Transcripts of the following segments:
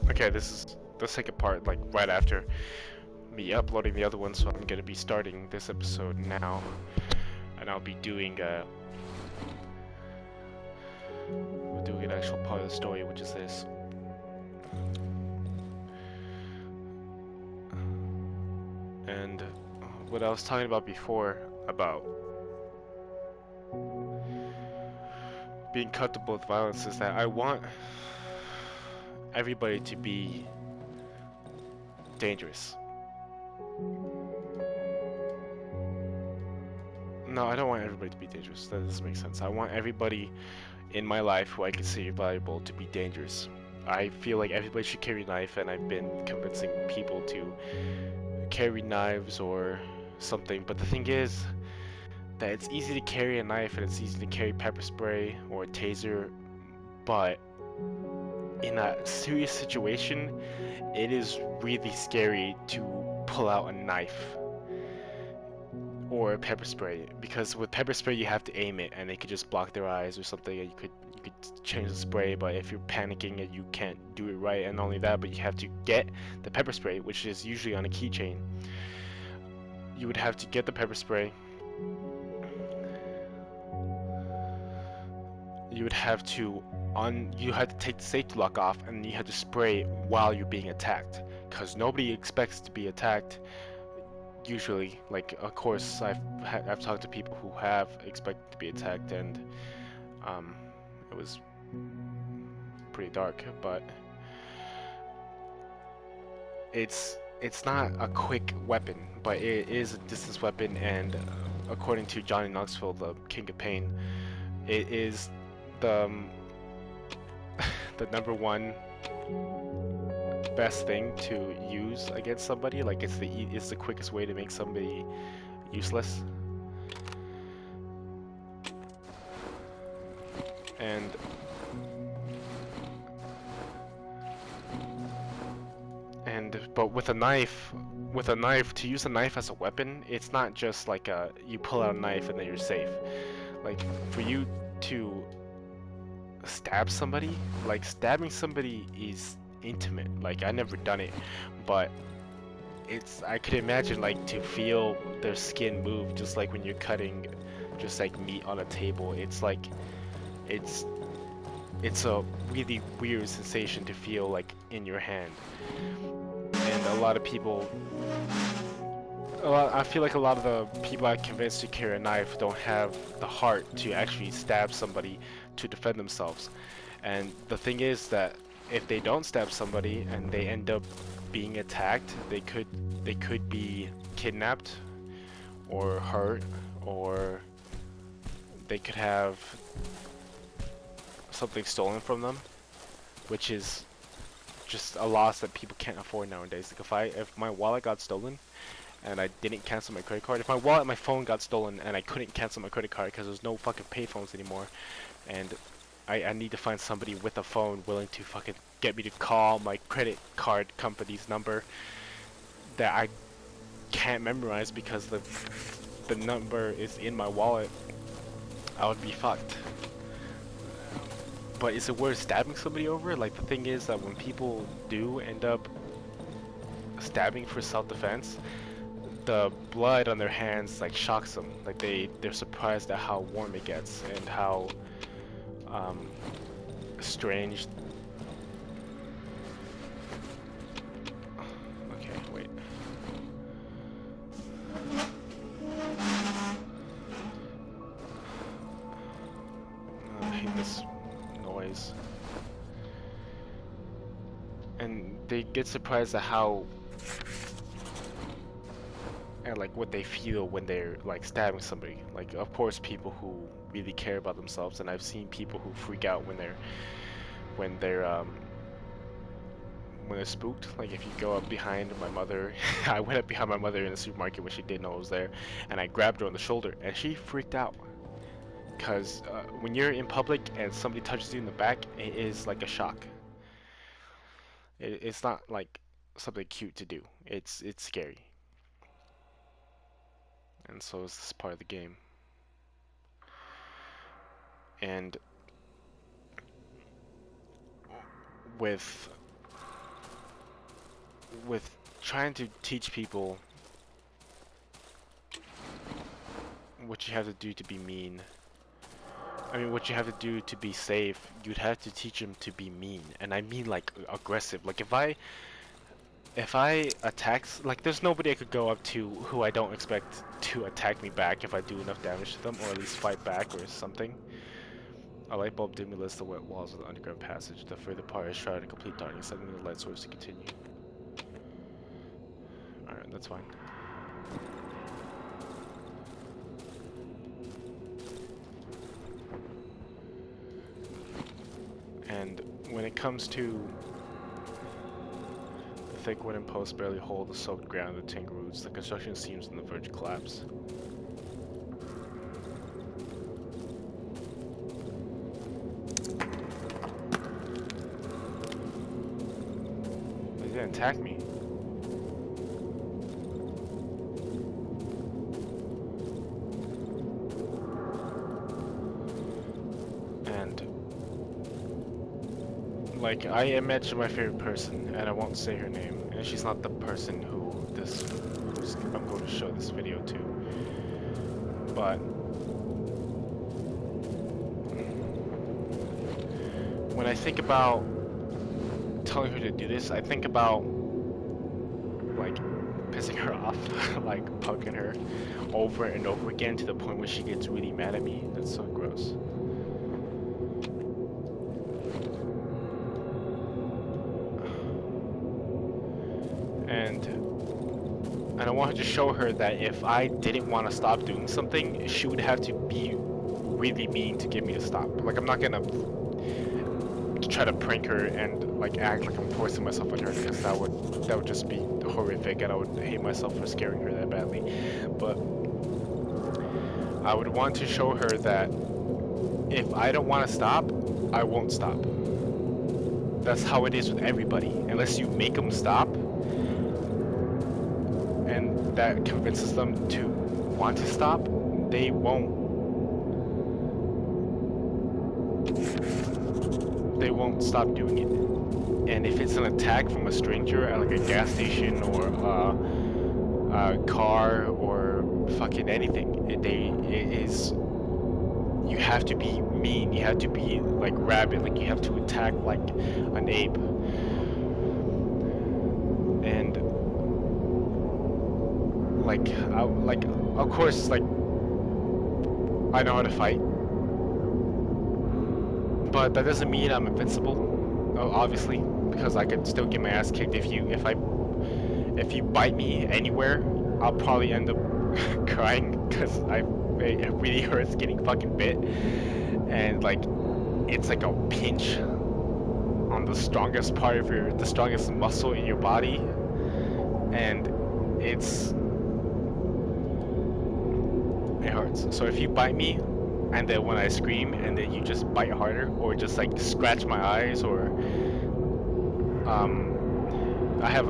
Okay, this is the second part, like right after me uploading the other one, so I'm gonna be starting this episode now, and I'll be doing an actual part of the story, which is this. And what I was talking about before about being comfortable with violence is that I want everybody to be dangerous. No, I don't want everybody to be dangerous. That doesn't make sense. I want everybody in my life who I consider valuable to be dangerous. I feel like everybody should carry a knife, and I've been convincing people to carry knives or something. But the thing is that it's easy to carry a knife and it's easy to carry pepper spray or a taser, but in a serious situation, it is really scary to pull out a knife or pepper spray, because with pepper spray you have to aim it and it could just block their eyes or something, and you could change the spray, but if you're panicking and you can't do it right, and not only that, but you have to get the pepper spray, which is usually on a keychain. You would have to get the pepper spray, you would have to take the safety lock off, and you have to spray while you're being attacked, because nobody expects to be attacked usually. Like, of course, I've talked to people who have expected to be attacked, and it was pretty dark, but it's not a quick weapon, but it is a distance weapon, and according to Johnny Knoxville, the King of Pain, it is the the number one best thing to use against somebody. Like, it's the quickest way to make somebody useless. And but with a knife, to use a knife as a weapon, it's not just like you pull out a knife and then you're safe. Like, for you to stab somebody, like, stabbing somebody is intimate. Like, I never done it, but I could imagine, like, to feel their skin move, just like when you're cutting just like meat on a table. It's like it's a really weird sensation to feel like in your hand. And a lot of people, I feel like a lot of the people I convinced to carry a knife don't have the heart to actually stab somebody to defend themselves. And the thing is that if they don't stab somebody and they end up being attacked, they could be kidnapped or hurt, or they could have something stolen from them, which is just a loss that people can't afford nowadays. Like, if my wallet got stolen and I didn't cancel my credit card, if my wallet and my phone got stolen and I couldn't cancel my credit card because there's no fucking payphones anymore, and I need to find somebody with a phone willing to fucking get me to call my credit card company's number that I can't memorize because the number is in my wallet, I would be fucked. But is it worth stabbing somebody over? Like, the thing is that when people do end up stabbing for self-defense, the blood on their hands like shocks them. Like, they're surprised at how warm it gets and how strange. Okay, wait. I hate this noise. And they get surprised at how, and like what they feel when they're like stabbing somebody. Like, of course, people who really care about themselves, and I've seen people who freak out when they're spooked. Like, if you go up behind my mother, I went up behind my mother in the supermarket when she didn't know I was there, and I grabbed her on the shoulder, and she freaked out. Because when you're in public and somebody touches you in the back, it is like a shock. It's not like something cute to do. It's scary. And so is this part of the game. And with with trying to teach people what you have to do to be mean. I mean, what you have to do to be safe, you'd have to teach them to be mean. And I mean like aggressive. Like if I attack, like there's nobody I could go up to who I don't expect to attack me back if I do enough damage to them, or at least fight back or something. A light bulb dimly lights the wet walls of the underground passage. The further part is shrouded in complete darkness, sending the light source to continue. Alright, that's fine. And when it comes to the thick wooden posts barely hold the soaked ground of the tank roots, the construction seems on the verge of collapse. They didn't attack me. And like, I imagine my favorite person, and I won't say her name, and she's not the person who I'm going to show this video to. But when I think about telling her to do this, I think about like pissing her off, like poking her over and over again to the point where she gets really mad at me. That's so gross. And I wanted to show her that if I didn't want to stop doing something, she would have to be really mean to get me to stop. Like, I'm not gonna try to prank her and like act like I'm forcing myself on her, because that would just be horrific, and I would hate myself for scaring her that badly. But I would want to show her that if I don't want to stop, I won't stop. That's how it is with everybody. Unless you make them stop, and that convinces them to want to stop, they won't. They won't stop doing it. And if it's an attack from a stranger at like a gas station or a car or fucking anything, it is. You have to be mean. You have to be like rabid. Like you have to attack like an ape. And like of course, like I know how to fight, but that doesn't mean I'm invincible. Obviously, because I could still get my ass kicked. If you bite me anywhere, I'll probably end up crying, because it really hurts getting fucking bit, and like it's like a pinch on the strongest part of the strongest muscle in your body, and it hurts. So if you bite me, and then when I scream, and then you just bite harder, or just like scratch my eyes, or I have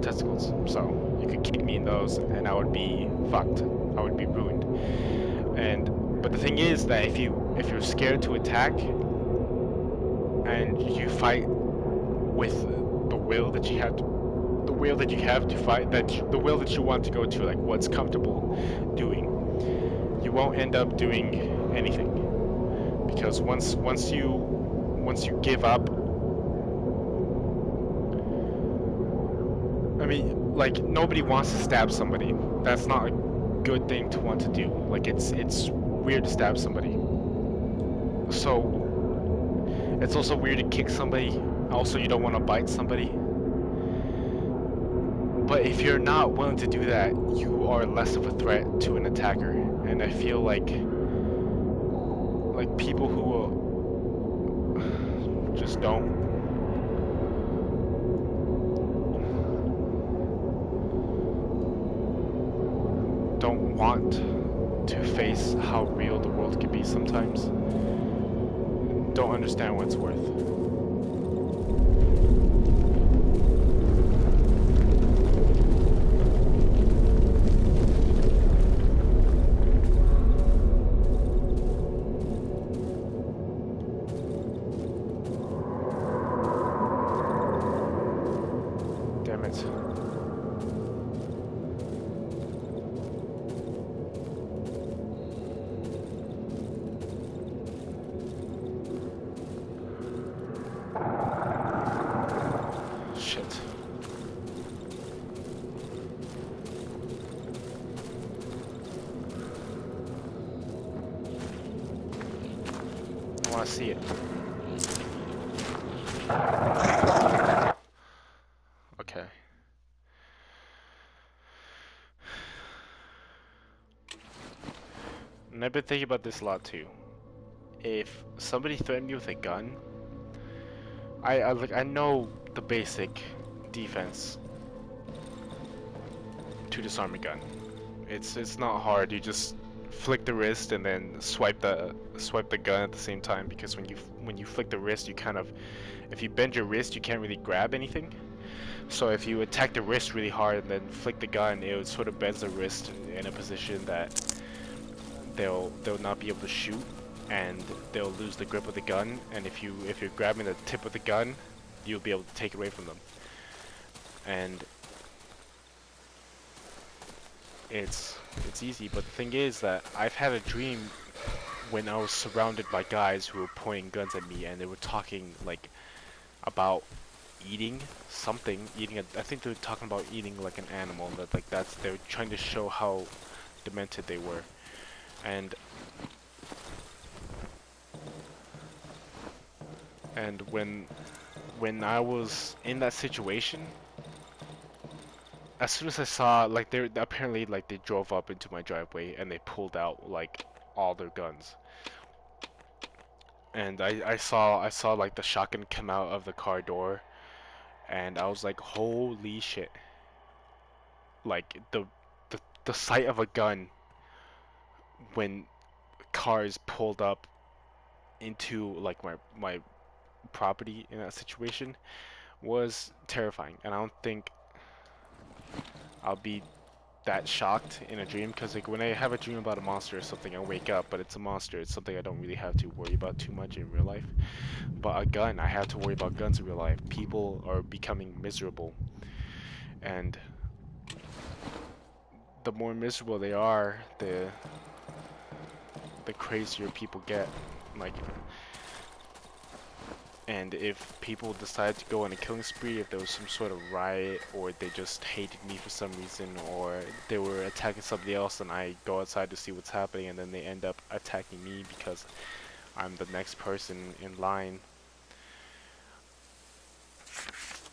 testicles, so you could kick me in those, and I would be fucked. I would be ruined. But the thing is that if you're scared to attack, and you fight with the will that you have to fight, the will that you want to go to, like what's comfortable doing, you won't end up doing anything, because once you give up, I mean, like, nobody wants to stab somebody. That's not a good thing to want to do. Like, it's weird to stab somebody. So it's also weird to kick somebody. Also, you don't want to bite somebody. But if you're not willing to do that, you are less of a threat to an attacker. And I feel like people who just don't want to face how real the world can be sometimes don't understand what it's worth. Shit. Shit. I want to see it. Okay. And I've been thinking about this a lot too. If somebody threatened me with a gun, I know the basic defense to disarm a gun. It's not hard. You just flick the wrist and then swipe the gun at the same time, because when you flick the wrist, you kind of, if you bend your wrist, you can't really grab anything. So if you attack the wrist really hard and then flick the gun, it would sort of bends the wrist in a position that they'll not be able to shoot, and they'll lose the grip of the gun. And if you're grabbing the tip of the gun, you'll be able to take it away from them. And it's easy. But the thing is that I've had a dream when I was surrounded by guys who were pointing guns at me, and they were talking like about eating something, I think they were talking about eating like an animal, that like they were trying to show how demented they were. And when I was in that situation, as soon as I saw, like, they apparently, like, they drove up into my driveway and they pulled out like all their guns. And I saw like the shotgun come out of the car door, and I was like, holy shit. Like the sight of a gun when cars pulled up into like my property in that situation was terrifying. And I don't think I'll be that shocked in a dream, because like when I have a dream about a monster or something, I wake up, but it's a monster. It's something I don't really have to worry about too much in real life. But a gun, I have to worry about guns in real life. People are becoming miserable, and the more miserable they are, the crazier people get. Like, and if people decide to go on a killing spree, if there was some sort of riot, or they just hated me for some reason, or they were attacking somebody else, and I go outside to see what's happening, and then they end up attacking me because I'm the next person in line,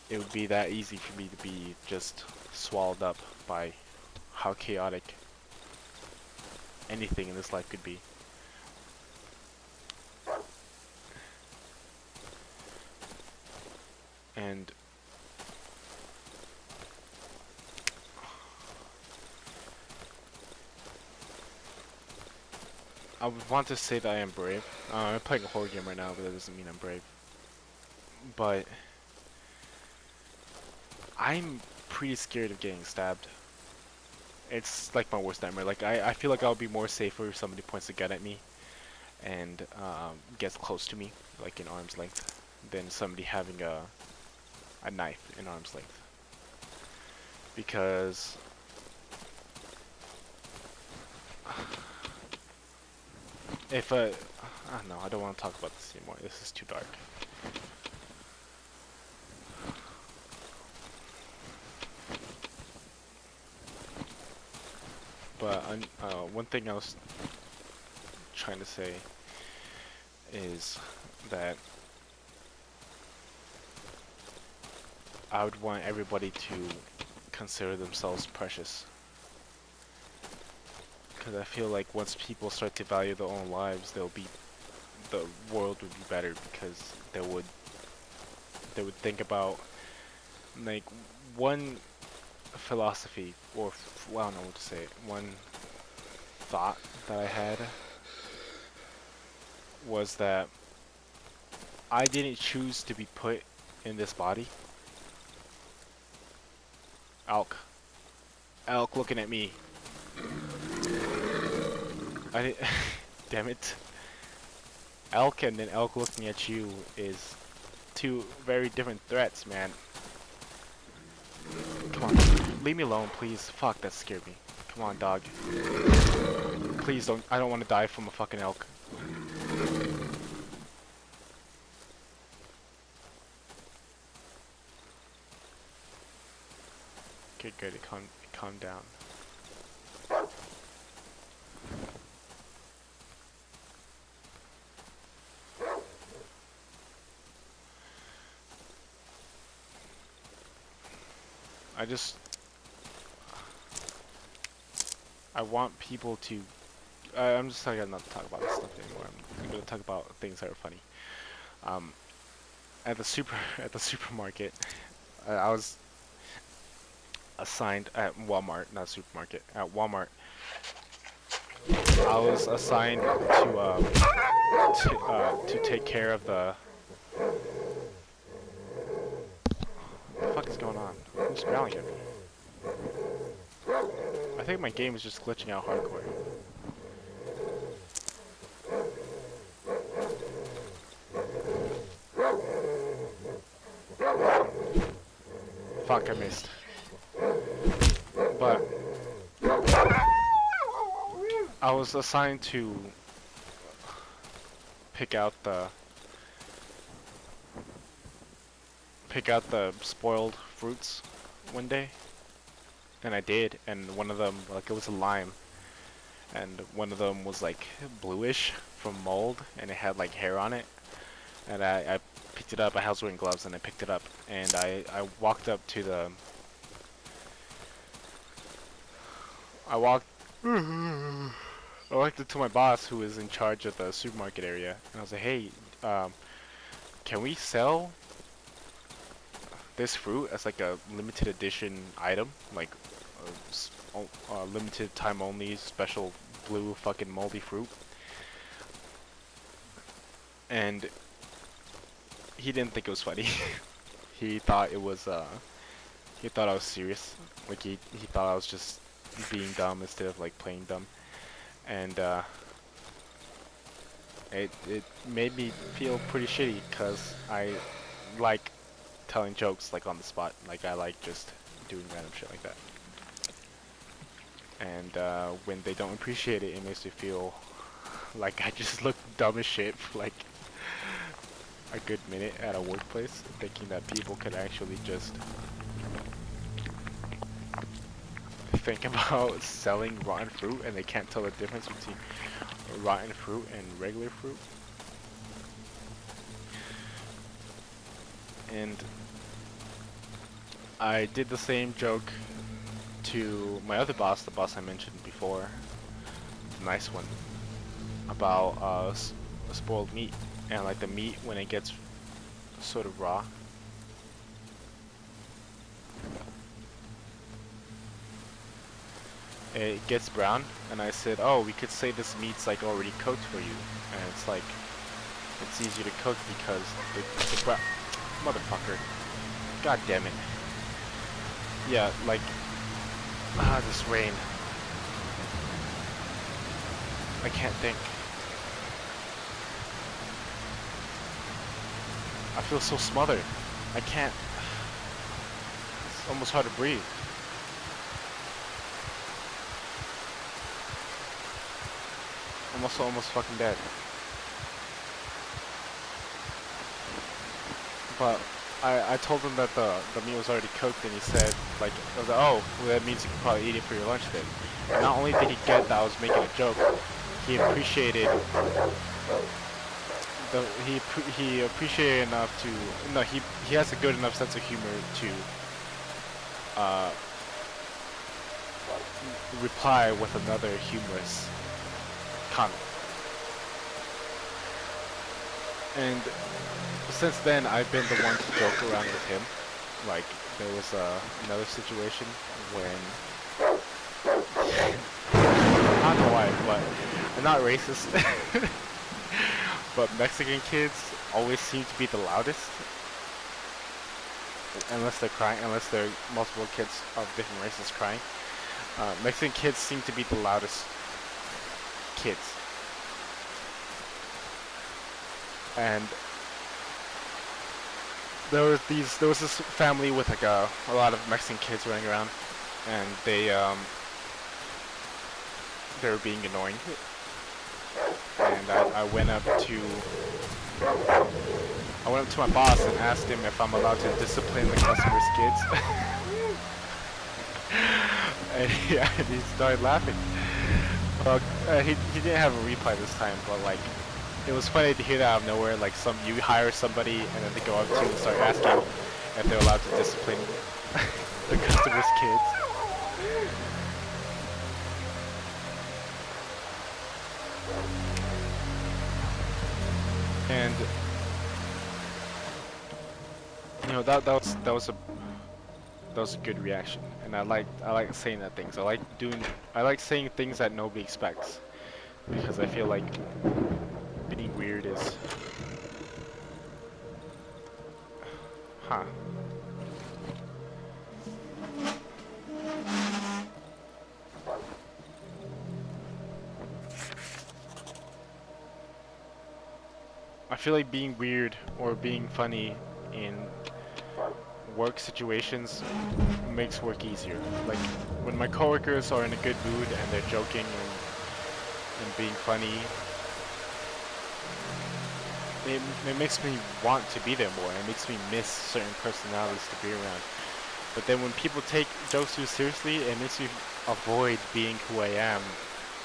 it would be that easy for me to be just swallowed up by how chaotic anything in this life could be. And I would want to say that I am brave. I'm playing a horror game right now, but that doesn't mean I'm brave. But I'm pretty scared of getting stabbed. It's like my worst nightmare. Like, I feel like I'll be more safer if somebody points a gun at me and gets close to me, like in arm's length, than somebody having a knife in arm's length. Because if I don't know, I don't want to talk about this anymore. This is too dark. But one thing I was trying to say is that I would want everybody to consider themselves precious. Because I feel like once people start to value their own lives, the world would be better, because they would think about, like, one philosophy, or well, I don't know what to say, one thought that I had was that I didn't choose to be put in this body. Elk looking at me. Damn it. Elk and then elk looking at you is two very different threats, man. Leave me alone, please. Fuck, that scared me. Come on, dog. Please don't. I don't want to die from a fucking elk. Okay, good. It calmed down. I want people to. I'm just not to talk about this stuff anymore. I'm gonna talk about things that are funny. At the supermarket, I was assigned at Walmart, not supermarket. At Walmart, I was assigned to take care of the. What the fuck is going on? Who's growling at me? I think my game is just glitching out hardcore. Fuck, I missed. But I was assigned to pick out the spoiled fruits one day. And I did, and one of them, like, it was a lime, and one of them was like bluish from mold, and it had like hair on it, and I picked it up. I was wearing gloves, and I picked it up, and I walked up to the, I walked up to my boss, who was in charge of the supermarket area, and I was like, hey, can we sell this fruit as like a limited edition item, like limited time only special blue fucking moldy fruit? And he didn't think it was funny. He thought it was he thought I was serious. Like he thought I was just being dumb instead of like playing dumb. And it made me feel pretty shitty, cause I like telling jokes like on the spot. Like I like just doing random shit like that. And when they don't appreciate it, it makes me feel like I just look dumb as shit for like a good minute at a workplace, thinking that people could actually just think about selling rotten fruit and they can't tell the difference between rotten fruit and regular fruit. And I did the same joke to my other boss, the boss I mentioned before, the nice one, about spoiled meat, and like the meat when it gets sort of raw. It gets brown, and I said, oh, we could say this meat's like already cooked for you, and it's like, it's easier to cook because the brown, motherfucker, god damn it. Yeah, like, this rain. I can't think. I feel so smothered. I can't. It's almost hard to breathe. I'm also almost fucking dead. But I told him that the meat was already cooked, and he said, like, I was like, oh, well, that means you can probably eat it for your lunch then. And not only did he get that I was making a joke, he appreciated he appreciated enough to, no, he has a good enough sense of humor to reply with another humorous comment. And since then, I've been the one to joke around with him. Like, there was another situation when, I don't know why, but I'm not racist, but Mexican kids always seem to be the loudest, unless they're crying, unless there are multiple kids of different races crying. Mexican kids seem to be the loudest kids. And there was this family with like a lot of Mexican kids running around, and they were being annoying, and I went up to my boss and asked him if I'm allowed to discipline the customer's kids. And he started laughing. Well, he didn't have a reply this time, but like, it was funny to hear that out of nowhere. Like, you hire somebody and then they go up to you and start asking if they're allowed to discipline the customer's kids. And you know, that was a good reaction, and I like saying that things. I like saying things that nobody expects, because I feel like being weird is, huh. I feel like being weird or being funny in work situations makes work easier. Like, when my coworkers are in a good mood and they're joking and being funny, it makes me want to be there more. It makes me miss certain personalities to be around. But then when people take jokes too seriously, it makes me avoid being who I am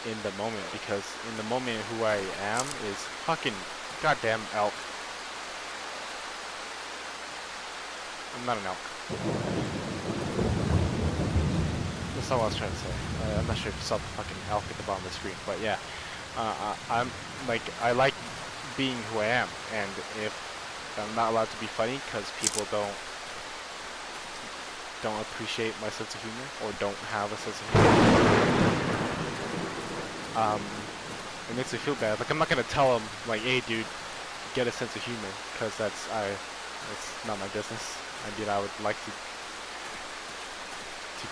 in the moment, because in the moment who I am is fucking goddamn elk. I'm not an elk. That's not what I was trying to say. I'm not sure if you saw the fucking elk at the bottom of the screen, but yeah. I like being who I am, and if I'm not allowed to be funny because people don't appreciate my sense of humor, or don't have a sense of humor, it makes me feel bad. Like, I'm not gonna tell them, like, hey dude, get a sense of humor, because that's not my business. I mean, I would like to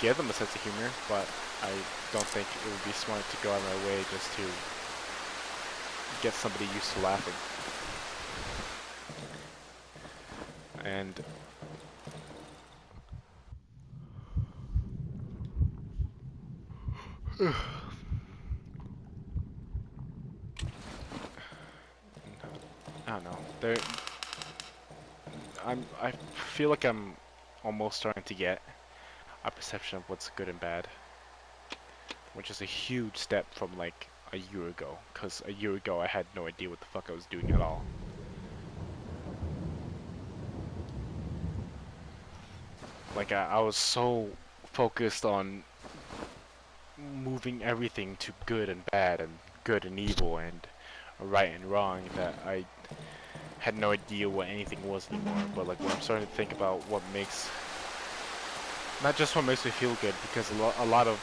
give them a sense of humor, but I don't think it would be smart to go out of my way just to get somebody used to laughing. And I don't know. I feel like I'm almost starting to get a perception of what's good and bad, which is a huge step from like a year ago, because a year ago I had no idea what the fuck I was doing at all. Like, I was so focused on moving everything to good and bad, and good and evil, and right and wrong, that I had no idea what anything was anymore. But like, when I'm starting to think about what makes, not just what makes me feel good, because a lot of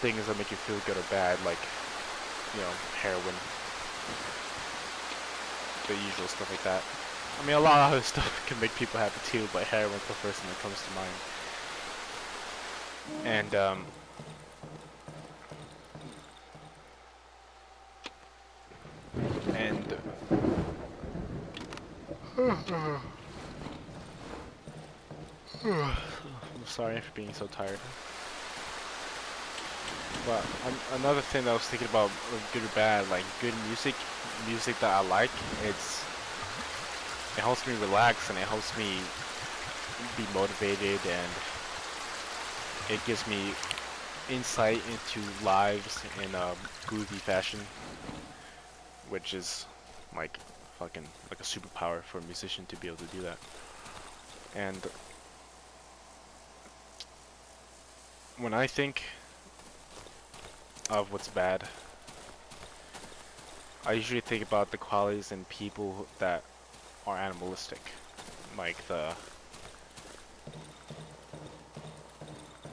things that make you feel good or bad, like, you know, heroin, the usual stuff like that. I mean, a lot of other stuff can make people happy too, but heroin's the first thing that comes to mind. And I'm sorry for being so tired. But another thing that I was thinking about, good or bad, like good music that I like, it helps me relax, and it helps me be motivated, and it gives me insight into lives in a groovy fashion, which is like fucking like a superpower for a musician to be able to do that. And when I think of what's bad, I usually think about the qualities in people that are animalistic, like the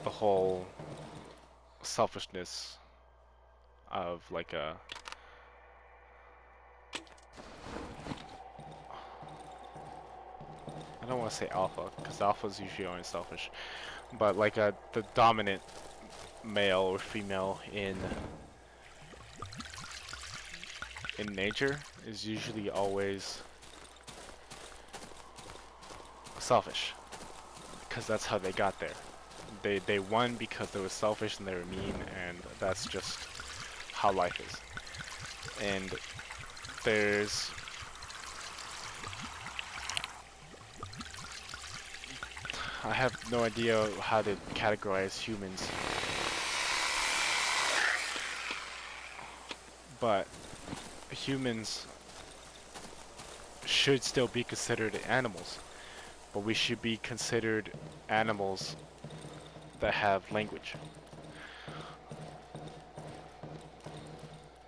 whole selfishness of like a I don't want to say alpha, because alphas usually aren't selfish, but like the dominant male or female in nature is usually always selfish, because that's how they got there. They won because they were selfish and they were mean, and that's just how life is. And there's I have no idea how to categorize humans, but humans should still be considered animals, but we should be considered animals that have language.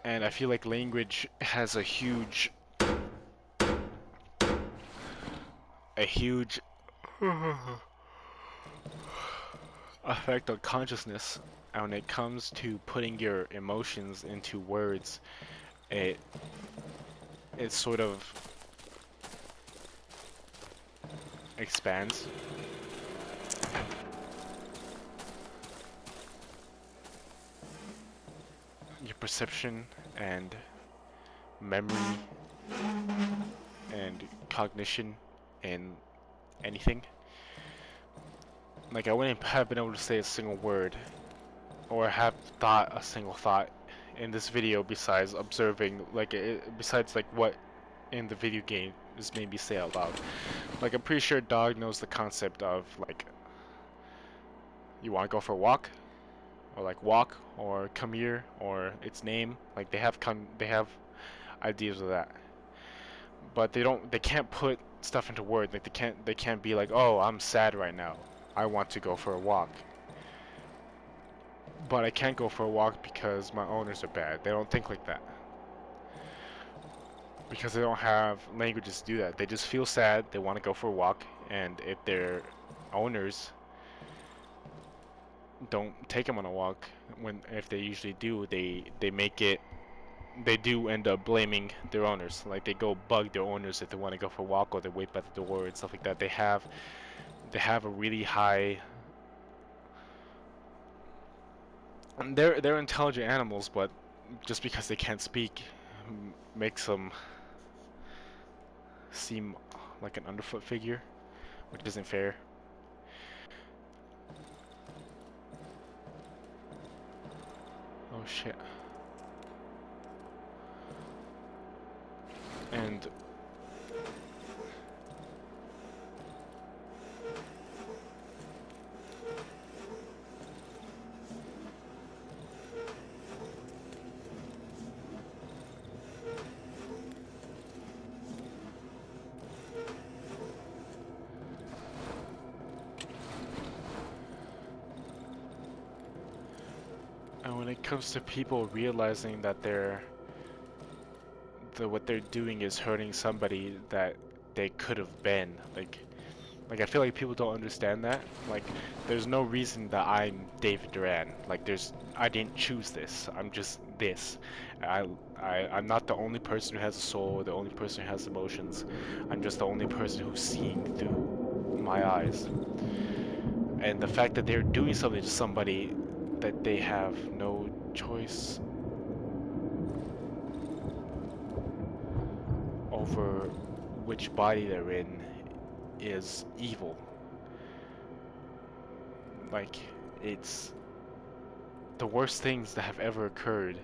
And I feel like language has a huge effect on consciousness. And when it comes to putting your emotions into words, it sort of expands. Your perception and memory and cognition and anything. Like, I wouldn't have been able to say a single word or have thought a single thought in this video besides observing, like, besides like what in the video game is made me say out loud. Like, I'm pretty sure dog knows the concept of, like, you want to go for a walk, or like walk, or come here, or its name. Like, they have ideas of that, but they can't put stuff into words. Like, they can't be like, oh, I'm sad right now, I want to go for a walk. But I can't go for a walk because my owners are bad. They don't think like that. Because they don't have languages to do that. They just feel sad, they want to go for a walk, and if their owners don't take them on a walk, if they usually do, they do end up blaming their owners. Like, they go bug their owners if they want to go for a walk, or they wait by the door and stuff like that. They have a really high. They're intelligent animals, but just because they can't speak makes them seem like an underfoot figure, which isn't fair. Oh shit. And when it comes to people realizing that what they're doing is hurting somebody that they could have been, like I feel like people don't understand that. Like, there's no reason that I'm David Duran. Like, I didn't choose this. I'm just this. I'm not the only person who has a soul, or the only person who has emotions. I'm just the only person who's seeing through my eyes. And the fact that they're doing something to somebody that they have no choice over which body they're in is evil. Like, it's the worst things that have ever occurred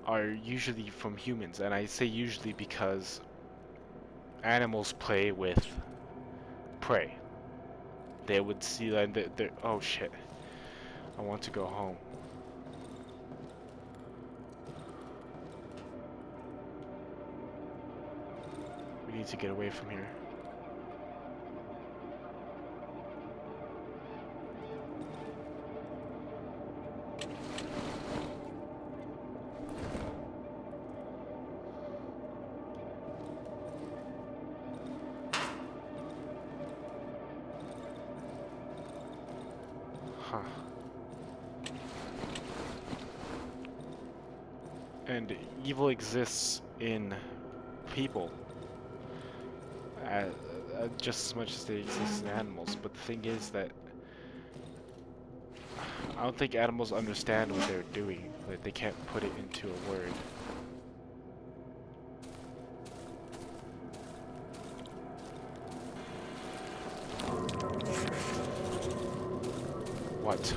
are usually from humans, and I say usually because animals play with prey. They would see that they're oh shit, I want to go home. We need to get away from here. Huh. And evil exists in people just as much as they exist in animals. But the thing is that I don't think animals understand what they're doing. Like, they can't put it into a word. What?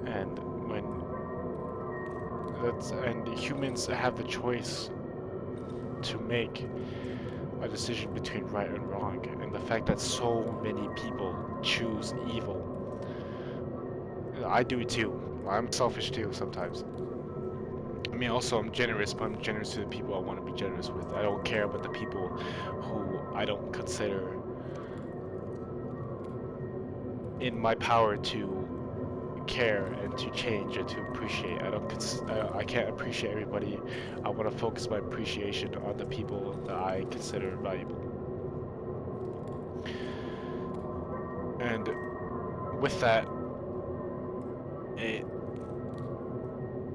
And and humans have the choice to make a decision between right and wrong, and the fact that so many people choose evil. I do it too. I'm selfish too sometimes. I mean, also I'm generous, but I'm generous to the people I want to be generous with. I don't care about the people who I don't consider in my power to care and to change and to appreciate. I can't appreciate everybody. I want to focus my appreciation on the people that I consider valuable. And with that,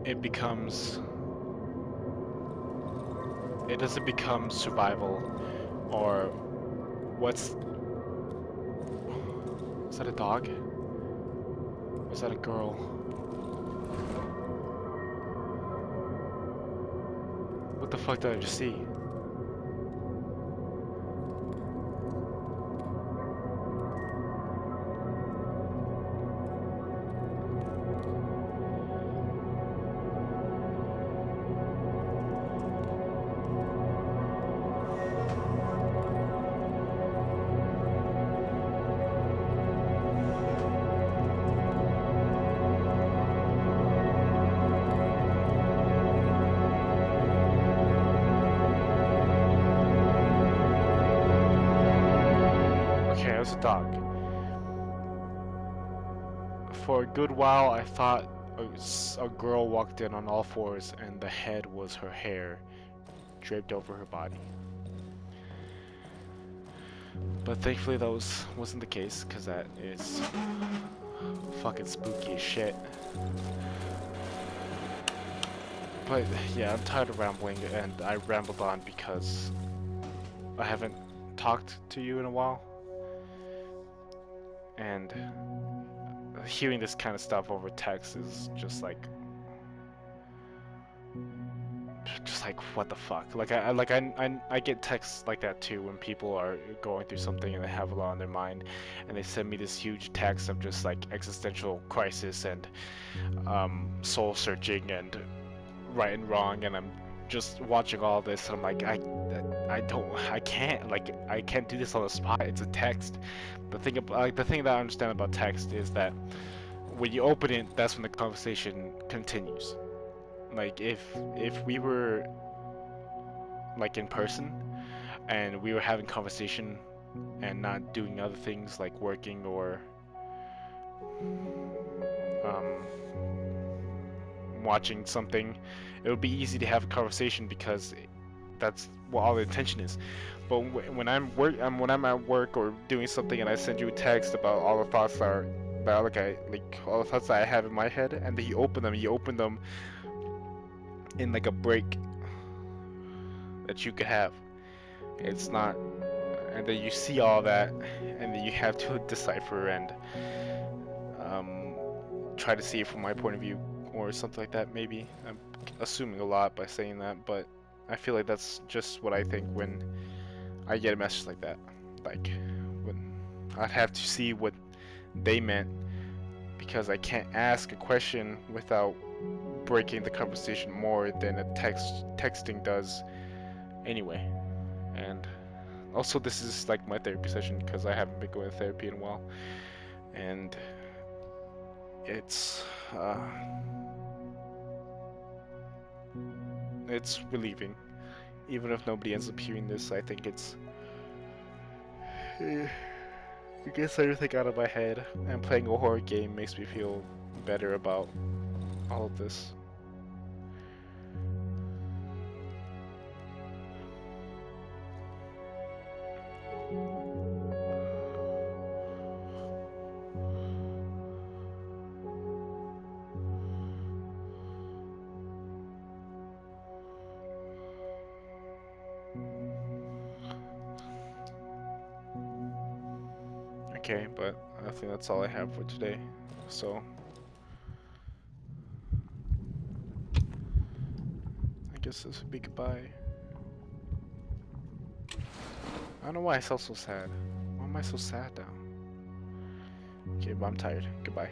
it becomes, it doesn't become survival or is that a dog? Or is that a girl? What the fuck did I just see? Okay, it was a dog. For a good while, I thought a girl walked in on all fours and the head was her hair draped over her body. But thankfully that wasn't the case, because that is fucking spooky as shit. But yeah, I'm tired of rambling, and I rambled on because I haven't talked to you in a while. And hearing this kind of stuff over text is just like what the fuck. I get texts like that too when people are going through something and they have a lot on their mind, and they send me this huge text of just like existential crisis and soul searching and right and wrong, and I'm just watching all this and I'm like, I can't do this on the spot. It's a text. The thing that I understand about text is that when you open it, that's when the conversation continues. Like if we were like in person and we were having conversation and not doing other things like working or watching something, it would be easy to have a conversation because that's what all the intention is. But when I'm at work or doing something and I send you a text about all the thoughts that are all the thoughts that I have in my head, and then you open them in like a break that you could have. It's not, and then you see all that, and then you have to decipher and try to see it from my point of view or something like that. Maybe I'm assuming a lot by saying that, but I feel like that's just what I think when I get a message like that. Like, when I'd have to see what they meant, because I can't ask a question without breaking the conversation more than a texting does anyway. And also, this is like my therapy session because I haven't been going to therapy in a while, and it's relieving. Even if nobody ends up hearing this, I think it gets everything out of my head, and playing a horror game makes me feel better about all of this. okay, but I think that's all I have for today. So I guess this would be goodbye. I don't know why I felt so sad. Why am I so sad now? Okay, but I'm tired. Goodbye.